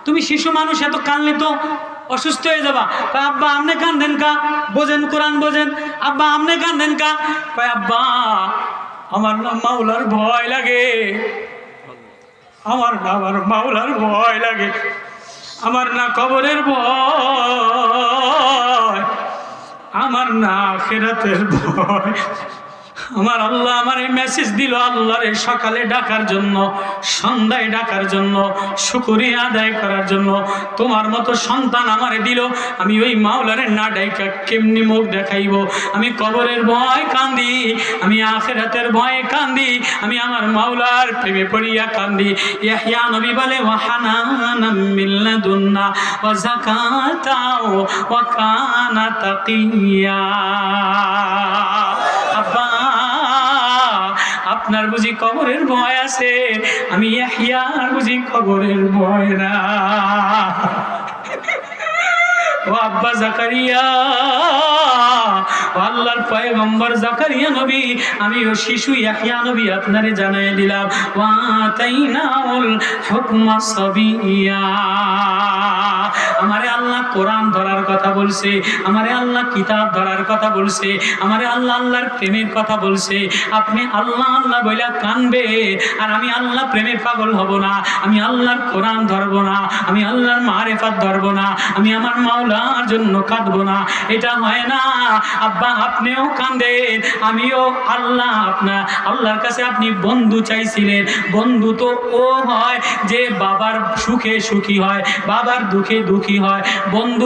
তুমি শিশু মানুষ, এত কানলে তো অসুস্থ হয়ে যাবা। কয় আব্বা আপনি কান্দেন কা? বোঝেন, কোরআন বোঝেন। আব্বা আপনি কান্দেন কা? কয় আব্বা আমার না মাওলার ভয় লাগে, আমার না আমার মাওলার ভয় লাগে, আমার না কবরের ভয়, আমার না আখিরাতের ভয়। আমার আল্লাহ আমার এই মেসেজ দিল আল্লাহরে সকালে ডাকার জন্য, সন্ধ্যায় ডাকার জন্য, শুকরিয়া আদায় করার জন্য। তোমার মতো সন্তান আমারে দিল, আমি ওই মাওলারে না ডাইকা কেমনি মুখ দেখাইব? আমি কবরের ভয় কান্দি, আমি আখিরাতের ভয়ে কান্দি, আমি আমার মাওলার প্রেমে পড়িয়া কান্দি। ইয়াহিয়া নবী বলে, ওয়া হানানাম মিন লাদুন্না ওয়া যাকাতাও ওয়া কানা তাকিয়া। আব্বা আপনার বুঝি কবরের ভয় আছে, আমি ইয়াহিয়ার বুঝি কবরের ভয় না। ও আব্বা জাকারিয়া, আল্লাহর পয়গম্বর জাকারিয়া নবী, আমি ও শিশু ইয়াহিয়া নবী আপনারে জানাই দিলাম, ওয়া আতাইনাহুল হুকমা সাবিয়্যা। আমারে আল্লাহ কোরআন ধরার কথা বলছে, আমারে আল্লাহ কিতাব ধরার কথা বলছে, আমারে আল্লাহ আল্লাহর প্রেমের কথা বলছে। আপনি আল্লাহ আল্লাহ বইলা কানবে, আর আমি আল্লাহ প্রেমে পাগল হব না, আমি আল্লাহর কোরআন ধরবো না, আমি আল্লাহর মারিফাত ধরবো না, আমি আমার মাওলার জন্য কাঁদবো না, এটা হয় না। আব্বা আপনিও কান্দেন, আমিও। আল্লাহ আপনার আল্লাহর কাছে আপনি বন্ধু চাইছিলেন, বন্ধু তো ও হয় যে বাবার সুখে সুখী হয়, বাবার দুঃখে দুঃখী হয়। বন্ধু